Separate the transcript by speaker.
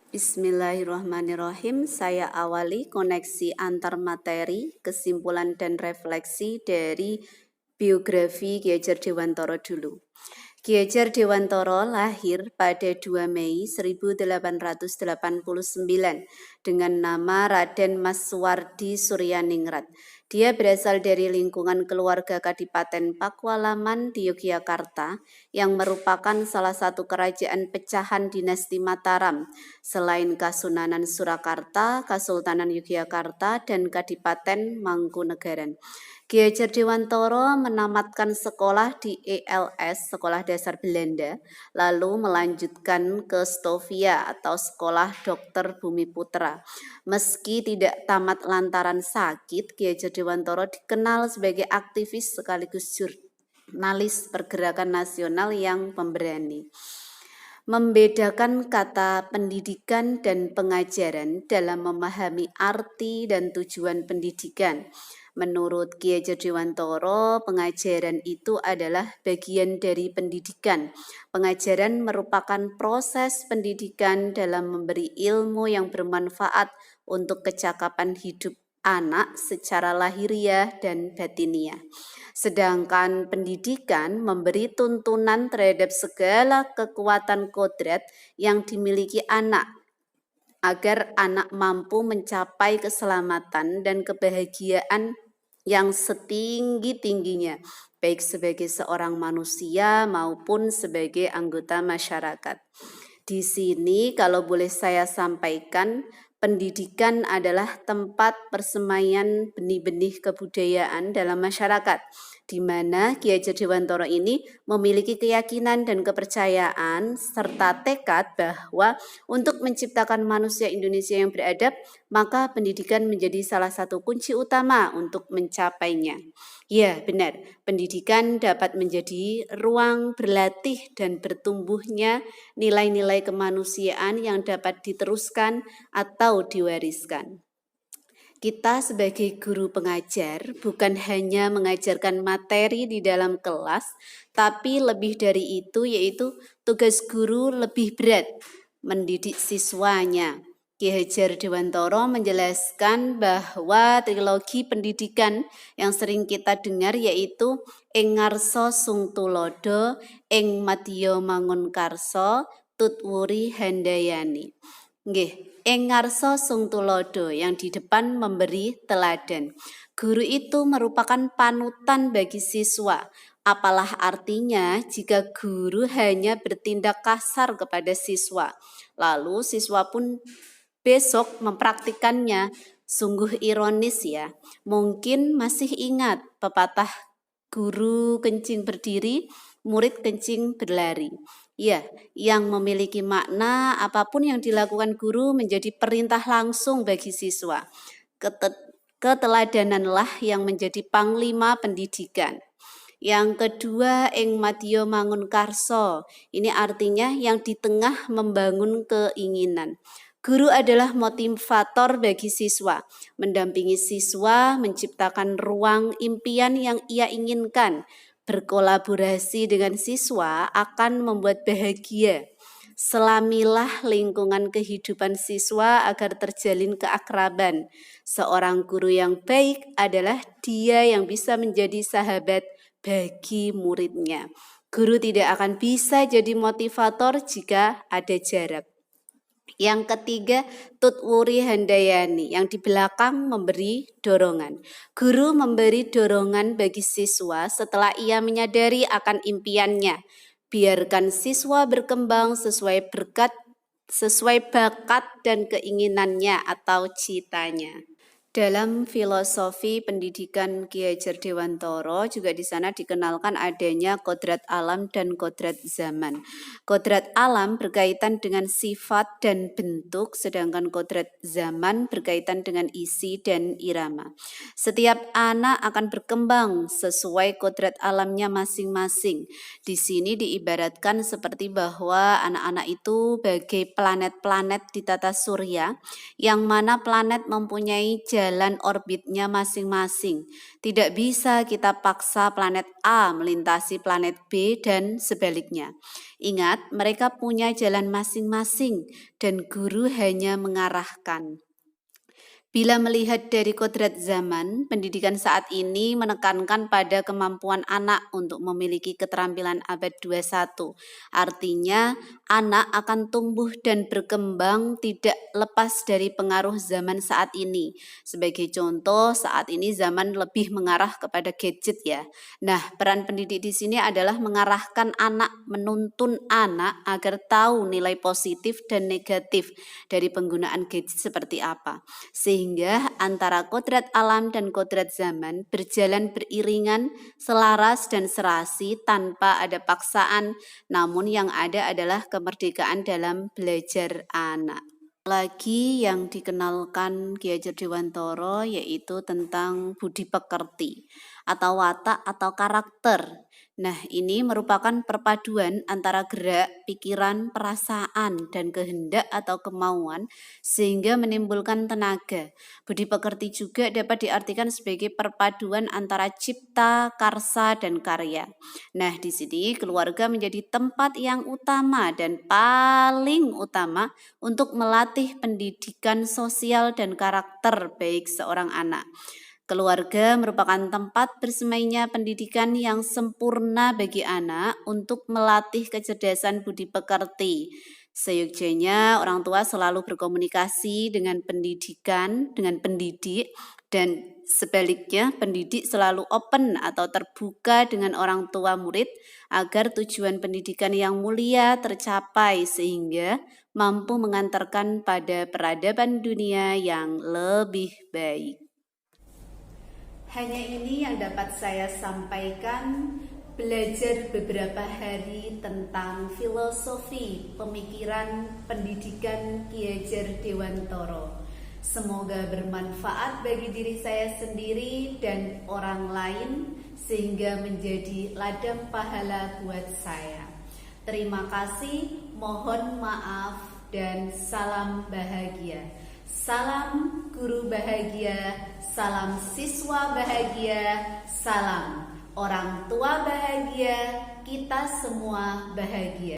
Speaker 1: Bismillahirrahmanirrahim. Saya awali koneksi antar materi, kesimpulan dan refleksi dari biografi Ki Hajar Dewantara dulu. Ki Hajar Dewantara lahir pada 2 Mei 1889 dengan nama Raden Mas Suwardi Suryaningrat. Dia berasal dari lingkungan keluarga Kadipaten Pakualaman di Yogyakarta yang merupakan salah satu kerajaan pecahan dinasti Mataram selain Kasunanan Surakarta, Kesultanan Yogyakarta, dan Kadipaten Mangkunegaran. Ki Hajar Dewantara menamatkan sekolah di ELS, Sekolah Dasar Belanda, lalu melanjutkan ke Stovia atau Sekolah Dokter Bumi Putra. Meski tidak tamat lantaran sakit, Ki Hajar Dewantara dikenal sebagai aktivis sekaligus jurnalis pergerakan nasional yang pemberani. Membedakan kata pendidikan dan pengajaran dalam memahami arti dan tujuan pendidikan. Menurut Ki Hajar Dewantara, pengajaran itu adalah bagian dari pendidikan. Pengajaran merupakan proses pendidikan dalam memberi ilmu yang bermanfaat untuk kecakapan hidup anak secara lahiriah dan batiniah. Sedangkan pendidikan memberi tuntunan terhadap segala kekuatan kodrat yang dimiliki anak agar anak mampu mencapai keselamatan dan kebahagiaan yang setinggi-tingginya, baik sebagai seorang manusia maupun sebagai anggota masyarakat. Di sini kalau boleh saya sampaikan, pendidikan adalah tempat persemaian benih-benih kebudayaan dalam masyarakat, di mana Ki Hajar Dewantara ini memiliki keyakinan dan kepercayaan serta tekad bahwa untuk menciptakan manusia Indonesia yang beradab, maka pendidikan menjadi salah satu kunci utama untuk mencapainya. Ya, benar. Pendidikan dapat menjadi ruang berlatih dan bertumbuhnya nilai-nilai kemanusiaan yang dapat diteruskan atau diwariskan. Kita sebagai guru pengajar bukan hanya mengajarkan materi di dalam kelas, tapi lebih dari itu yaitu tugas guru lebih berat, mendidik siswanya. Ki Hajar Dewantara menjelaskan bahwa trilogi pendidikan yang sering kita dengar yaitu Ing Ngarsa Sung Tulodo, Ing Madya Mangun Karsa, Tutwuri Handayani. Nggih, Ing Ngarsa Sung Tulodo yang di depan memberi teladan. Guru itu merupakan panutan bagi siswa. Apalah artinya jika guru hanya bertindak kasar kepada siswa, lalu siswa pun besok mempraktikannya. Sungguh ironis ya. Mungkin masih ingat pepatah guru kencing berdiri, murid kencing berlari. Ya, yang memiliki makna apapun yang dilakukan guru menjadi perintah langsung bagi siswa. Keteladananlah yang menjadi panglima pendidikan. Yang kedua, Ing Madya Mangun Karsa. Ini artinya yang di tengah membangun keinginan. Guru adalah motivator bagi siswa, mendampingi siswa, menciptakan ruang impian yang ia inginkan. Berkolaborasi dengan siswa akan membuat bahagia. Selamilah lingkungan kehidupan siswa agar terjalin keakraban. Seorang guru yang baik adalah dia yang bisa menjadi sahabat bagi muridnya. Guru tidak akan bisa jadi motivator jika ada jarak. Yang ketiga, Tutwuri Handayani yang di belakang memberi dorongan. Guru memberi dorongan bagi siswa setelah ia menyadari akan impiannya. Biarkan siswa berkembang sesuai bakat dan keinginannya atau citanya. Dalam filosofi pendidikan Ki Hajar Dewantara juga di sana dikenalkan adanya kodrat alam dan kodrat zaman. Kodrat alam berkaitan dengan sifat dan bentuk, sedangkan kodrat zaman berkaitan dengan isi dan irama. Setiap anak akan berkembang sesuai kodrat alamnya masing-masing. Di sini diibaratkan seperti bahwa anak-anak itu bagai planet-planet di tata surya, yang mana planet mempunyai jalan orbitnya masing-masing. Tidak bisa kita paksa planet A melintasi planet B dan sebaliknya. Ingat, mereka punya jalan masing-masing dan guru hanya mengarahkan. Bila melihat dari kodrat zaman, pendidikan saat ini menekankan pada kemampuan anak untuk memiliki keterampilan abad 21. Artinya, anak akan tumbuh dan berkembang tidak lepas dari pengaruh zaman saat ini. Sebagai contoh, saat ini zaman lebih mengarah kepada gadget ya. Nah, peran pendidik di sini adalah mengarahkan anak, menuntun anak agar tahu nilai positif dan negatif dari penggunaan gadget seperti apa. Sehingga antara kodrat alam dan kodrat zaman berjalan beriringan, selaras dan serasi tanpa ada paksaan, namun yang ada adalah kemerdekaan dalam belajar anak. Lagi yang dikenalkan Ki Hajar Dewantara yaitu tentang budi pekerti atau watak atau karakter. Nah, ini merupakan perpaduan antara gerak, pikiran, perasaan, dan kehendak atau kemauan sehingga menimbulkan tenaga. Budi pekerti juga dapat diartikan sebagai perpaduan antara cipta, karsa, dan karya. Nah, di sini keluarga menjadi tempat yang utama dan paling utama untuk melatih pendidikan sosial dan karakter baik seorang anak. Keluarga merupakan tempat bersemainya pendidikan yang sempurna bagi anak untuk melatih kecerdasan budi pekerti. Seyogyanya orang tua selalu berkomunikasi dengan pendidikan, dengan pendidik, dan sebaliknya pendidik selalu open atau terbuka dengan orang tua murid agar tujuan pendidikan yang mulia tercapai sehingga mampu mengantarkan pada peradaban dunia yang lebih baik. Hanya ini yang dapat saya sampaikan, belajar beberapa hari tentang filosofi pemikiran pendidikan Ki Hajar Dewantara. Semoga bermanfaat bagi diri saya sendiri dan orang lain sehingga menjadi ladang pahala buat saya. Terima kasih, mohon maaf dan salam bahagia. Salam guru bahagia, salam siswa bahagia, salam orang tua bahagia, kita semua bahagia.